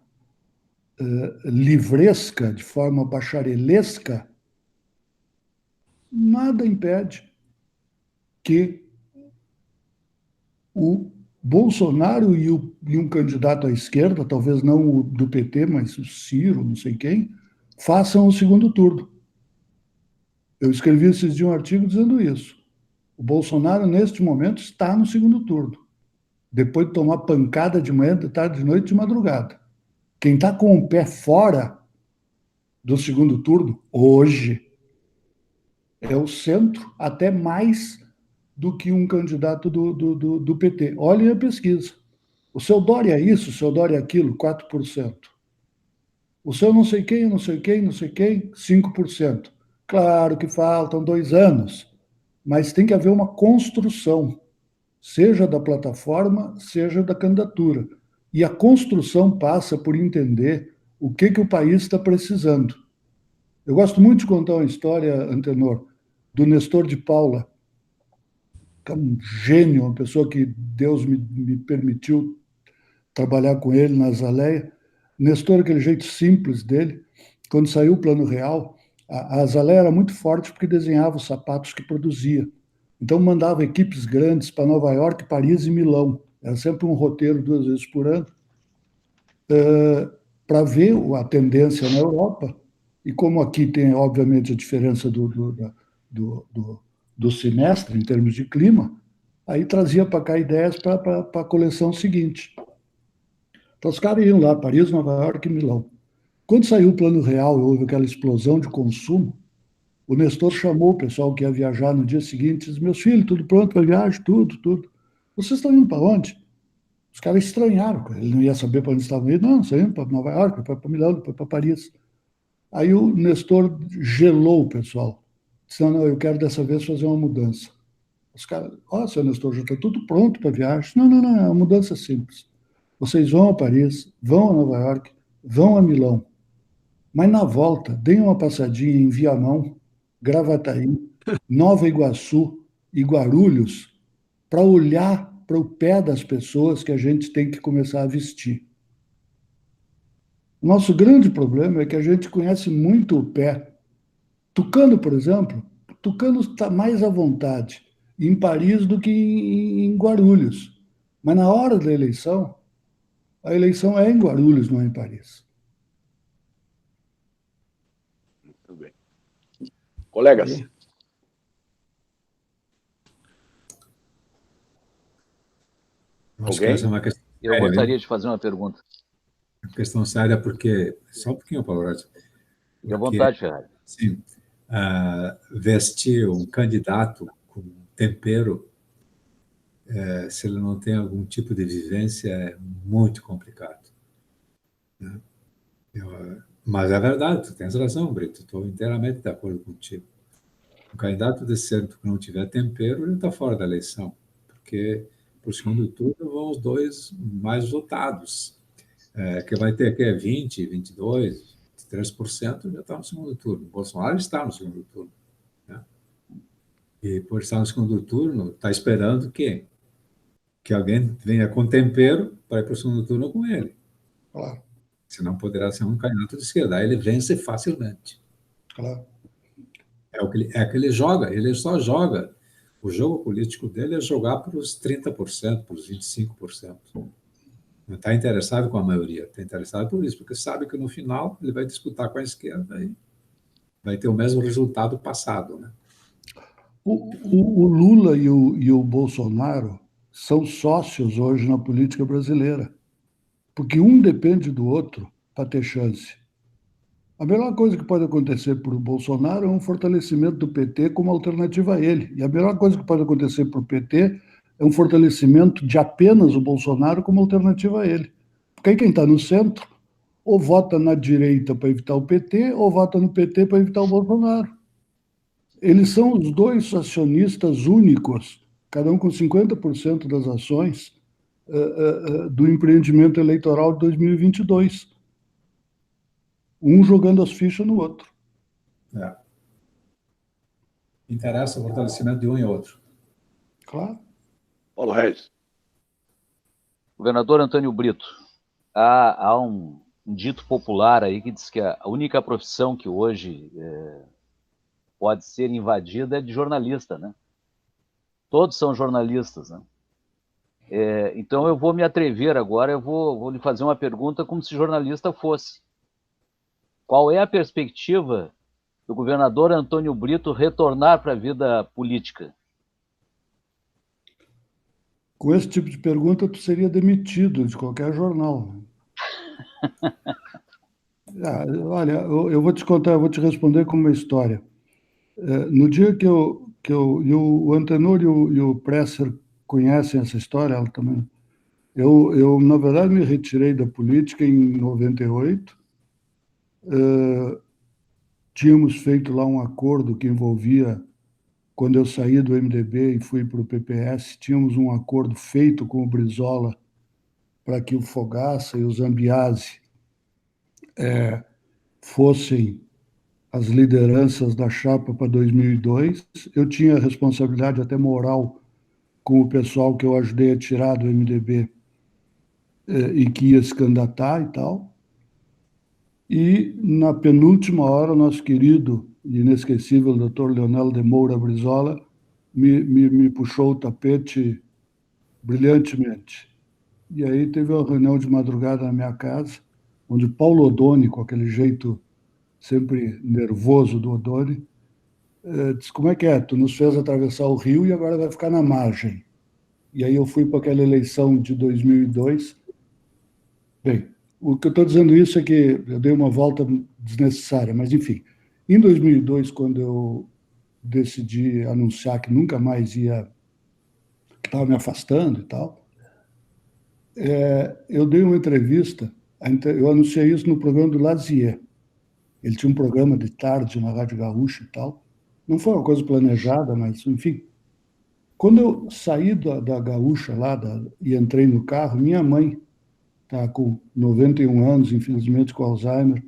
livresca, de forma bacharelesca, nada impede que o Bolsonaro e um candidato à esquerda, talvez não o do PT, mas o Ciro, não sei quem, façam o segundo turno. Eu escrevi esses dias um artigo dizendo isso. O Bolsonaro, neste momento, está no segundo turno, depois de tomar pancada de manhã, de tarde, de noite, de madrugada. Quem está com o pé fora do segundo turno, hoje, É o centro, até mais do que um candidato do PT. Olhem a pesquisa. O seu Dória é isso, o seu Dória é aquilo, 4%. O seu não sei quem, não sei quem, não sei quem, 5%. Claro que faltam 2 anos, mas tem que haver uma construção, seja da plataforma, seja da candidatura. E a construção passa por entender o que o país está precisando. Eu gosto muito de contar uma história, Antenor, do Nestor de Paula, que é um gênio, uma pessoa que Deus me permitiu trabalhar com ele na Azaleia. Nestor, aquele jeito simples dele, quando saiu o Plano Real, a Azaleia era muito forte porque desenhava os sapatos que produzia. Então, mandava equipes grandes para Nova York, Paris e Milão. Era sempre um roteiro 2 vezes por ano, para ver a tendência na Europa. E como aqui tem, obviamente, a diferença do semestre, em termos de clima, aí trazia para cá ideias para a coleção seguinte. Então, os caras iam lá, Paris, Nova York e Milão. Quando saiu o Plano Real e houve aquela explosão de consumo, o Nestor chamou o pessoal que ia viajar no dia seguinte e disse: meus filhos, tudo pronto para viagem? Tudo. Vocês estão indo para onde? Os caras estranharam, ele não ia saber para onde estavam indo. Não, estão indo para Nova York, para Milão, para Paris. Aí o Nestor gelou o pessoal. Disse: não, eu quero dessa vez fazer uma mudança. Os caras: seu Nestor, já está tudo pronto para a viagem. Não, é uma mudança simples. Vocês vão a Paris, vão a Nova York, vão a Milão, mas na volta, deem uma passadinha em Viamão, Gravataí, Nova Iguaçu e Guarulhos, para olhar para o pé das pessoas que a gente tem que começar a vestir. O nosso grande problema é que a gente conhece muito o pé. Tucano, por exemplo, Tucano está mais à vontade em Paris do que em Guarulhos. Mas na hora da eleição, a eleição é em Guarulhos, não é em Paris. Muito bem. Colegas. Alguém? Essa é uma questão séria, eu gostaria de fazer uma pergunta. Uma questão séria, porque... Só um pouquinho, Paulo. Fique à vontade, Ferrari. Sim. Vestir um candidato com tempero, se ele não tem algum tipo de vivência, é muito complicado. Né? Mas é verdade, tu tens razão, Brito, estou inteiramente de acordo contigo. Um candidato de centro que não tiver tempero, ele está fora da eleição, porque para o segundo turno vão os dois mais votados, que vai ter que 20, 22, 3% já está no segundo turno. O Bolsonaro está no segundo turno. Né? E por estar no segundo turno, está esperando que alguém venha com tempero para ir para o segundo turno com ele. Claro. Senão poderá ser um candidato de esquerda. Aí ele vence facilmente. Claro. É que ele joga, ele só joga. O jogo político dele é jogar para os 30%, para os 25%. Não está interessado com a maioria, está interessado por isso, porque sabe que no final ele vai disputar com a esquerda e vai ter o mesmo resultado passado. Né? O Lula e o Bolsonaro são sócios hoje na política brasileira, porque um depende do outro para ter chance. A melhor coisa que pode acontecer para o Bolsonaro é um fortalecimento do PT como alternativa a ele. E a melhor coisa que pode acontecer para o PT é um fortalecimento de apenas o Bolsonaro como alternativa a ele. Porque aí quem está no centro ou vota na direita para evitar o PT ou vota no PT para evitar o Bolsonaro. Eles são os dois acionistas únicos, cada um com 50% das ações do empreendimento eleitoral de 2022. Um jogando as fichas no outro. Interessa o fortalecimento de um e outro. Claro. Paulo Reis. Governador Antônio Brito, há um dito popular aí que diz que a única profissão que hoje pode ser invadida é de jornalista, né? Todos são jornalistas, né? Então eu vou me atrever agora, eu vou lhe fazer uma pergunta como se jornalista fosse. Qual é a perspectiva do governador Antônio Brito retornar para a vida política? Com esse tipo de pergunta, tu seria demitido de qualquer jornal. Olha, eu vou te contar, eu vou te responder com uma história. No dia que e o Antenor e o Presser conhecem essa história, ela também. Eu, na verdade, me retirei da política em 98. Tínhamos feito lá um acordo que envolvia, quando eu saí do MDB e fui para o PPS, tínhamos um acordo feito com o Brizola para que o Fogaça e o Zambiase fossem as lideranças da chapa para 2002. Eu tinha responsabilidade até moral com o pessoal que eu ajudei a tirar do MDB e que ia se candidatar e tal. E, na penúltima hora, o nosso querido e inesquecível Dr. Leonel de Moura Brizola me puxou o tapete brilhantemente. E aí teve uma reunião de madrugada na minha casa, onde Paulo Odoni, com aquele jeito sempre nervoso do Odoni, disse: como é que é? Tu nos fez atravessar o rio e agora vai ficar na margem. E aí eu fui para aquela eleição de 2002. Bem, o que eu estou dizendo isso é que eu dei uma volta desnecessária, mas enfim. Em 2002, quando eu decidi anunciar que nunca mais ia, que estava me afastando e tal, eu dei uma entrevista, eu anunciei isso no programa do Lazier. Ele tinha um programa de tarde na Rádio Gaúcha e tal. Não foi uma coisa planejada, mas, enfim. Quando eu saí da Gaúcha lá e entrei no carro, minha mãe está com 91 anos, infelizmente com Alzheimer.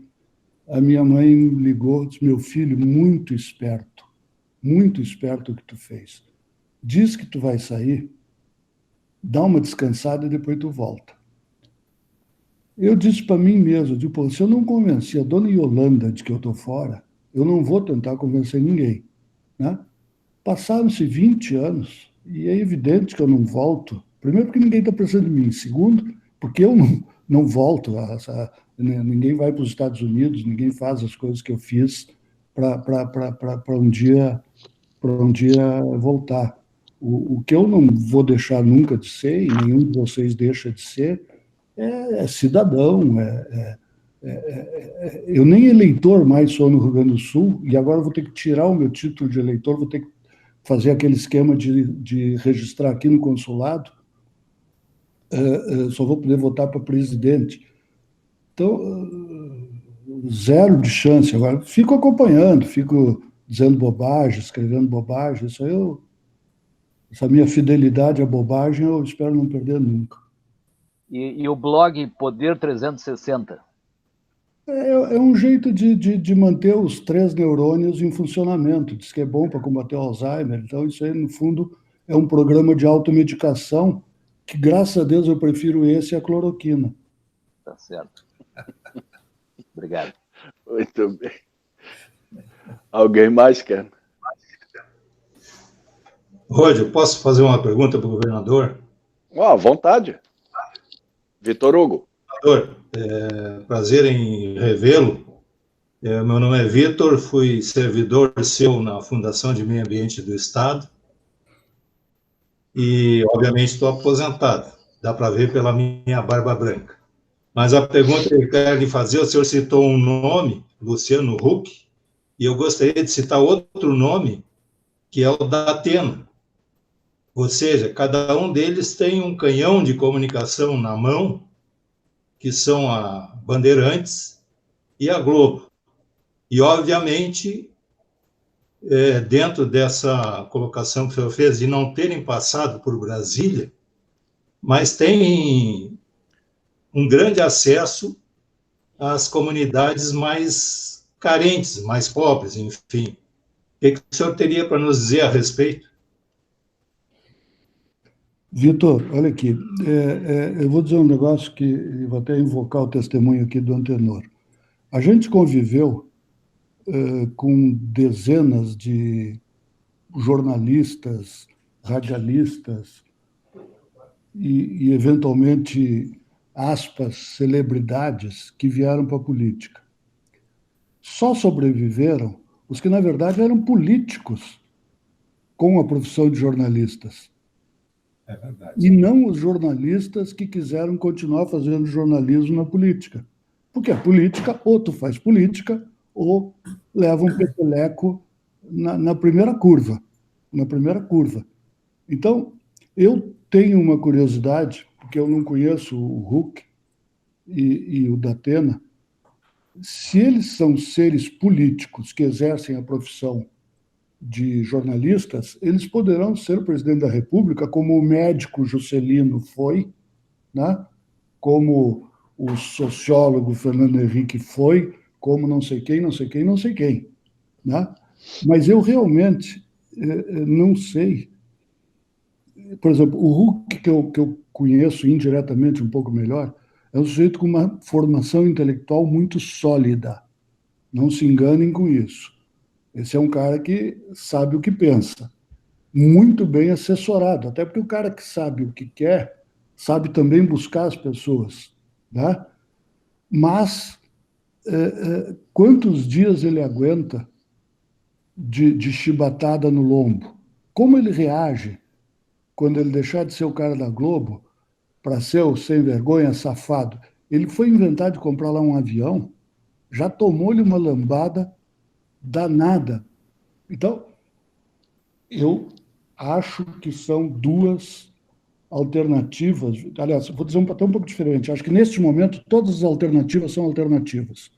A minha mãe me ligou e disse: meu filho, muito esperto o que tu fez. Diz que tu vai sair, dá uma descansada e depois tu volta. Eu disse para mim mesmo, tipo, se eu não convencer a dona Yolanda de que eu estou fora, eu não vou tentar convencer ninguém, né? Passaram-se 20 anos e é evidente que eu não volto. Primeiro, porque ninguém está pensando em mim. Segundo, porque eu não volto. Ninguém vai para os Estados Unidos, ninguém faz as coisas que eu fiz para um dia voltar. O que eu não vou deixar nunca de ser, e nenhum de vocês deixa de ser, é cidadão. Eu nem eleitor mais sou no Rio Grande do Sul, e agora vou ter que tirar o meu título de eleitor, vou ter que fazer aquele esquema de registrar aqui no consulado. Só vou poder votar para presidente. Então, zero de chance. Agora, fico acompanhando, fico dizendo bobagem, escrevendo bobagem. Essa minha fidelidade à bobagem eu espero não perder nunca. E o blog Poder 360? É um jeito de manter os 3 neurônios em funcionamento. Diz que é bom para combater o Alzheimer. Então, isso aí, no fundo, é um programa de automedicação que, graças a Deus, eu prefiro esse à cloroquina. Tá certo. Obrigado. Muito bem. Alguém mais quer? Rôdio, posso fazer uma pergunta para o governador? À vontade. Vitor Hugo. Governador, prazer em revê-lo. Meu nome é Vitor, fui servidor seu na Fundação de Meio Ambiente do Estado e, obviamente, estou aposentado. Dá para ver pela minha barba branca. Mas a pergunta que eu quero lhe fazer, o senhor citou um nome, Luciano Huck, e eu gostaria de citar outro nome, que é o da Atena. Ou seja, cada um deles tem um canhão de comunicação na mão, que são a Bandeirantes e a Globo. E, obviamente, dentro dessa colocação que o senhor fez de não terem passado por Brasília, mas tem um grande acesso às comunidades mais carentes, mais pobres, enfim. O que o senhor teria para nos dizer a respeito? Vitor, olha aqui, eu vou dizer um negócio que vou até invocar o testemunho aqui do Antenor. A gente conviveu com dezenas de jornalistas, radialistas e eventualmente, aspas, celebridades que vieram para a política. Só sobreviveram os que, na verdade, eram políticos com a profissão de jornalistas. É verdade. E não os jornalistas que quiseram continuar fazendo jornalismo na política. Porque a política, ou tu faz política, ou leva um peteleco na primeira curva. Na primeira curva. Então, eu tenho uma curiosidade, porque eu não conheço o Huck e o Datena. Se eles são seres políticos que exercem a profissão de jornalistas, eles poderão ser o presidente da República, como o médico Juscelino foi, né? Como o sociólogo Fernando Henrique foi, como não sei quem, não sei quem, não sei quem. Né? Mas eu realmente não sei. Por exemplo, o Huck, que eu conheço indiretamente um pouco melhor, é um sujeito com uma formação intelectual muito sólida. Não se enganem com isso. Esse é um cara que sabe o que pensa. Muito bem assessorado, até porque o cara que sabe o que quer, sabe também buscar as pessoas. Né? Mas quantos dias ele aguenta de chibatada no lombo? Como ele reage quando ele deixar de ser o cara da Globo para ser o sem vergonha, safado? Ele foi inventar de comprar lá um avião, já tomou-lhe uma lambada danada. Então, eu acho que são duas alternativas. Aliás, vou dizer até um pouco diferente. Acho que, neste momento, todas as alternativas são alternativas.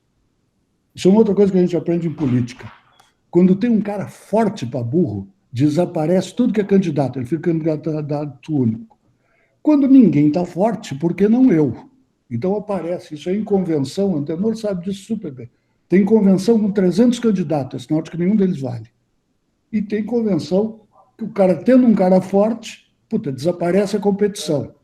Isso é uma outra coisa que a gente aprende em política. Quando tem um cara forte para burro, desaparece tudo que é candidato, ele fica candidato único. Quando ninguém está forte, por que não eu? Então aparece, isso aí em convenção, o Antenor sabe disso super bem. Tem convenção com 300 candidatos, sinal de que nenhum deles vale. E tem convenção que o cara, tendo um cara forte, desaparece a competição.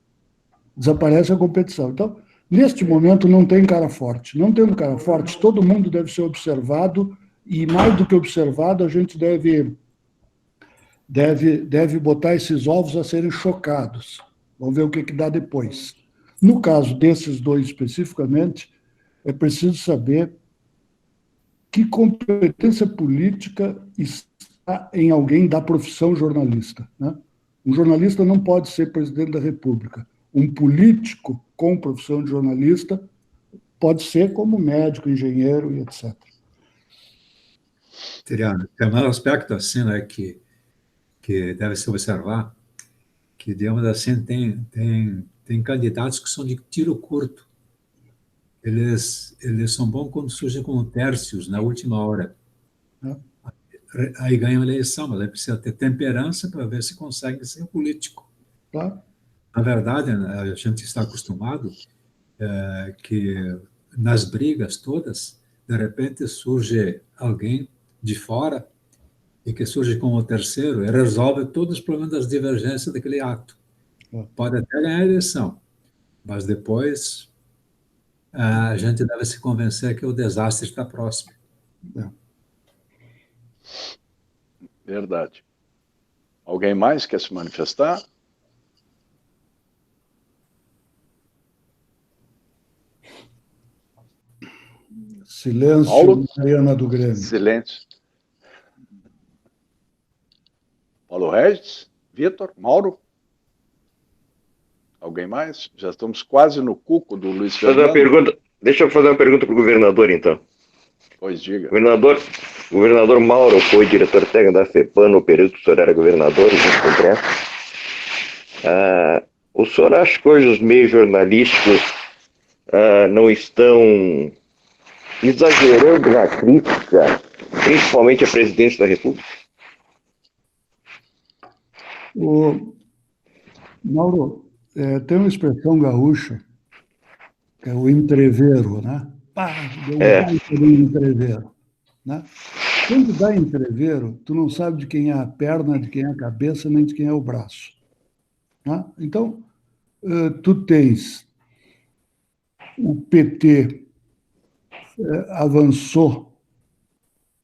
Desaparece a competição. Então, neste momento, não tem cara forte. Não tendo cara forte, todo mundo deve ser observado, e mais do que observado, a gente deve botar esses ovos a serem chocados. Vamos ver o que dá depois. No caso desses dois especificamente, é preciso saber que competência política está em alguém da profissão jornalista. Né? Um jornalista não pode ser presidente da República. Um político com profissão de jornalista pode ser como médico, engenheiro e etc. Teriano, tem um aspecto assim, né, que deve se observar, que, digamos assim, tem candidatos que são de tiro curto. Eles são bons quando surgem como tércios na última hora. Aí ganham a eleição, mas aí precisa ter temperança para ver se consegue ser político. Tá? Na verdade, a gente está acostumado que nas brigas todas, de repente surge alguém de fora e que surge como terceiro e resolve todos os problemas das divergências daquele ato. Pode até ganhar a eleição, mas depois a gente deve se convencer que o desastre está próximo. Verdade. Alguém mais quer se manifestar? Silêncio, Paulo? Mariana do Grêmio. Silêncio. Paulo Regis? Vitor? Mauro? Alguém mais? Já estamos quase no cuco do Luiz Fernando. Deixa eu fazer uma pergunta para o governador, então. Pois diga. Governador Mauro foi diretor técnico da FEPAM no período que o senhor era governador, junto com o Congresso. O senhor acha que hoje os meios jornalísticos não estão exagerando na crítica, principalmente à presidência da República? Mauro, tem uma expressão gaúcha, que é o entrevero, né? Deu um entrevero. Né? Quando dá entrevero, tu não sabe de quem é a perna, de quem é a cabeça, nem de quem é o braço. Né? Então, tu tens o PT avançou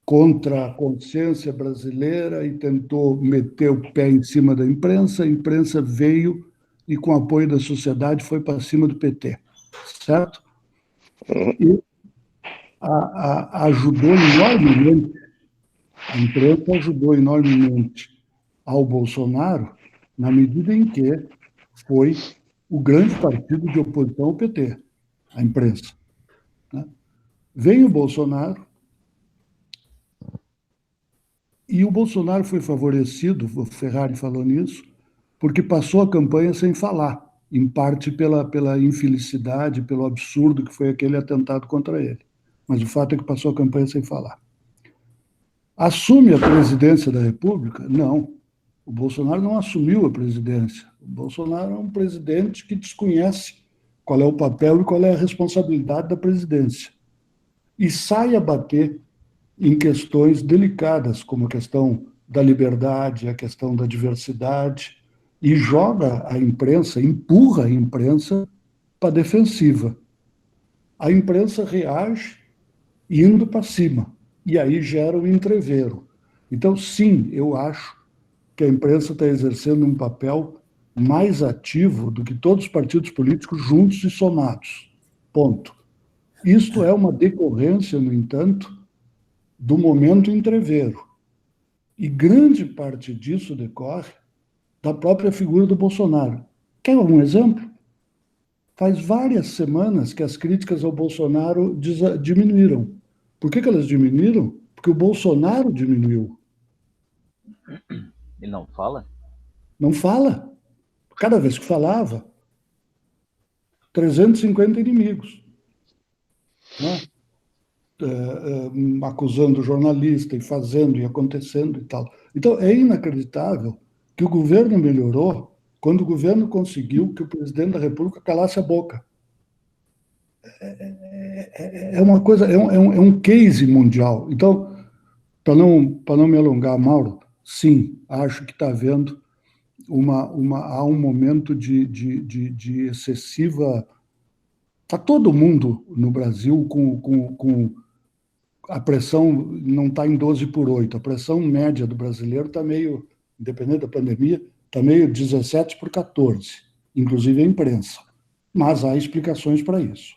contra a consciência brasileira e tentou meter o pé em cima da imprensa, a imprensa veio e, com apoio da sociedade, foi para cima do PT, certo? E ajudou enormemente, a imprensa ajudou enormemente ao Bolsonaro, na medida em que foi o grande partido de oposição ao PT, a imprensa. Né? Vem o Bolsonaro E o Bolsonaro foi favorecido, o Ferrari falou nisso, porque passou a campanha sem falar, em parte pela infelicidade, pelo absurdo que foi aquele atentado contra ele. Mas o fato é que passou a campanha sem falar. Assume a presidência da República? Não. O Bolsonaro não assumiu a presidência. O Bolsonaro é um presidente que desconhece qual é o papel e qual é a responsabilidade da presidência. E sai a bater em questões delicadas, como a questão da liberdade, a questão da diversidade, e joga a imprensa, empurra a imprensa para a defensiva. A imprensa reage indo para cima, e aí gera um entrevero. Então, sim, eu acho que a imprensa está exercendo um papel mais ativo do que todos os partidos políticos juntos e somados. Ponto. Isto é uma decorrência, no entanto, do momento entrevero. E grande parte disso decorre da própria figura do Bolsonaro. Quer um exemplo? Faz várias semanas que as críticas ao Bolsonaro diminuíram. Por que elas diminuíram? Porque o Bolsonaro diminuiu. Ele não fala? Não fala. Cada vez que falava, 350 inimigos. Né? Acusando o jornalista e fazendo e acontecendo e tal. Então, é inacreditável que o governo melhorou quando o governo conseguiu que o presidente da República calasse a boca. É uma coisa, é um case mundial. Então, para não me alongar, Mauro, sim, acho que está havendo há um momento de excessiva... Está todo mundo no Brasil com a pressão não está em 12/8, a pressão média do brasileiro está meio, independente da pandemia, está meio 17/14, inclusive a imprensa. Mas há explicações para isso.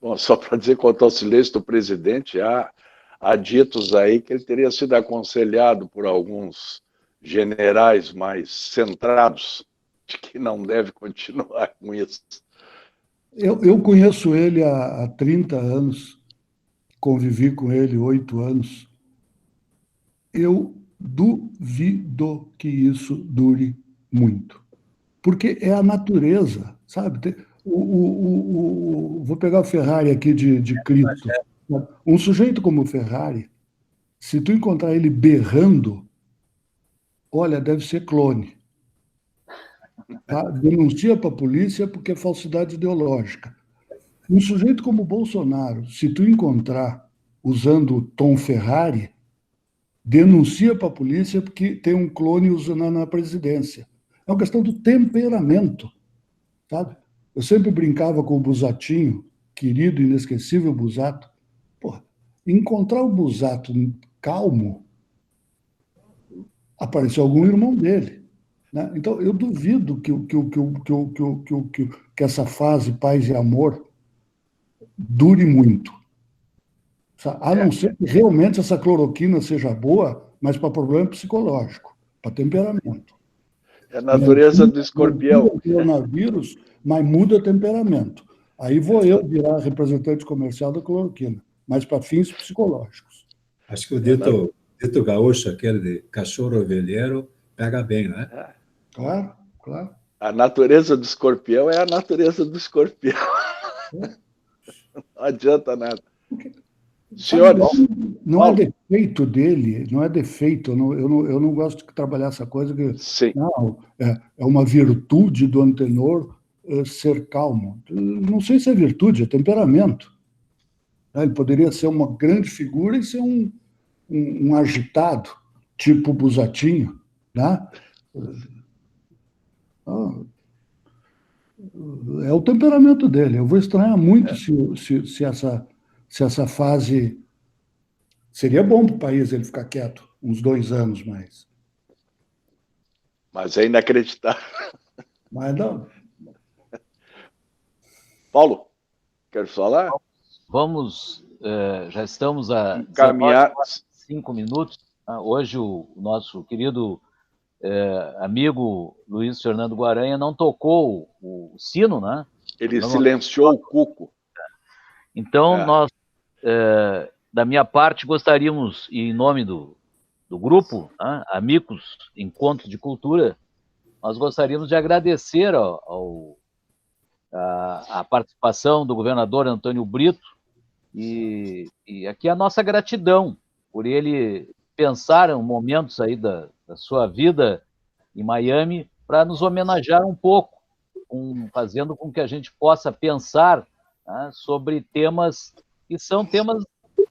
Bom, só para dizer quanto ao silêncio do presidente, há ditos aí que ele teria sido aconselhado por alguns generais mais centrados de que não deve continuar com isso. Eu conheço ele há 30 anos, convivi com ele 8 anos. Eu duvido que isso dure muito, porque é a natureza, sabe? Vou pegar o Ferrari aqui de cripto. Um sujeito como o Ferrari, se tu encontrar ele berrando, olha, deve ser clone. Tá? Denuncia para a polícia porque é falsidade ideológica. Um sujeito como o Bolsonaro, se tu encontrar usando o tom Ferrari, denuncia para a polícia porque tem um clone usando na presidência. É uma questão do temperamento, sabe? Eu sempre brincava com o Busatinho, querido e inesquecível Busato. Porra, encontrar o Busato calmo, apareceu algum irmão dele. Né? Então, eu duvido que essa fase paz e amor dure muito. A não ser que realmente essa cloroquina seja boa, mas para problema psicológico, para temperamento. É a natureza do escorpião. Muda o coronavírus, mas muda o temperamento. Aí vou eu virar representante comercial da cloroquina, mas para fins psicológicos. Acho que o dito gaúcho, aquele de cachorro ovelheiro, pega bem, né? Claro, claro. A natureza do escorpião é a natureza do escorpião. Não adianta nada. Senhores, não é defeito dele, não é defeito. Eu não gosto de trabalhar essa coisa que não, é uma virtude do Antenor ser calmo. Não sei se é virtude, é temperamento. Ele poderia ser uma grande figura e ser um agitado, tipo Busatinho, né? É o temperamento dele. Eu vou estranhar muito se essa fase... Seria bom para o país ele ficar quieto uns 2 anos mais. Mas é inacreditável. Mas não. Paulo, quer falar? Vamos, já estamos a caminhar 5 minutos. Hoje o nosso querido amigo Luiz Fernando Guaranha não tocou o sino, né? Ele silenciou o cuco. Então, nós da minha parte, gostaríamos, e em nome do grupo, né, Amigos Encontros de Cultura, nós gostaríamos de agradecer a participação do governador Antônio Brito e aqui a nossa gratidão por ele pensar em momentos aí da sua vida em Miami para nos homenagear um pouco, fazendo com que a gente possa pensar, né, sobre temas que são temas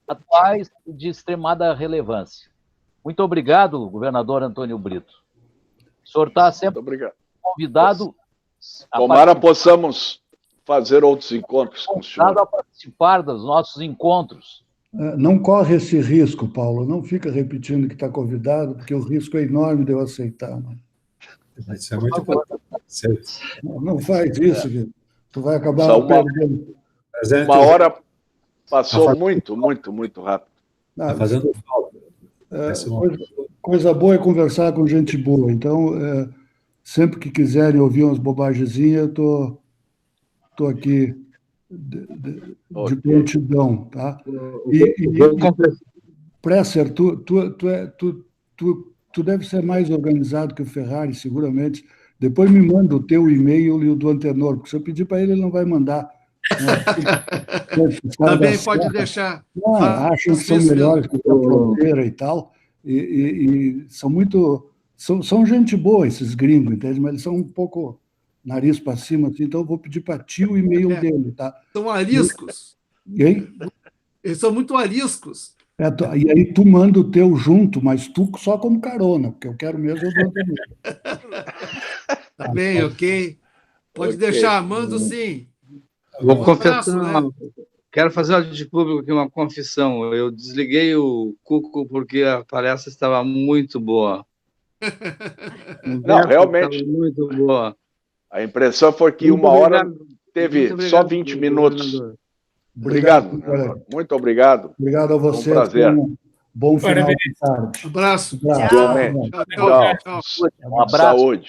atuais de extremada relevância. Muito obrigado, governador Antônio Brito. O senhor está sempre convidado. Tomara possamos fazer outros encontros com o senhor. A participar dos nossos encontros. Não corre esse risco, Paulo. Não fica repetindo que está convidado, porque o risco é enorme de eu aceitar. Né? Isso é muito bom. Não faz isso, tu vai acabar perdendo. Uma hora passou muito rápido. Está fazendo falta. Coisa boa é conversar com gente boa. Então, sempre que quiserem ouvir umas bobagemzinhas, eu estou aqui de prontidão, tá? Presser, tu deve ser mais organizado que o Ferrari, seguramente. Depois me manda o teu e-mail e o do Antenor, porque se eu pedir para ele não vai mandar. Também pode deixar. Acham que são melhores que a fronteira e tal, e são muito... São gente boa, esses gringos, entende? Mas eles são um pouco nariz para cima, assim, então eu vou pedir para ti o e-mail dele, tá? São ariscos. Hein? Eles são muito ariscos. E aí tu manda o teu junto, mas tu só como carona, porque eu quero mesmo o do Antenor. Tá bem, ok. Pode deixar, mando sim. Vou confessar, quero fazer de público aqui uma confissão. Eu desliguei o Cuco porque a palestra estava muito boa. Não, realmente. Muito boa. A impressão foi que uma hora teve só 20 minutos. Obrigado. Muito obrigado. Obrigado a você. Um prazer. Bom final de tarde. Abraço. Tchau. Tchau. Um abraço. Saúde.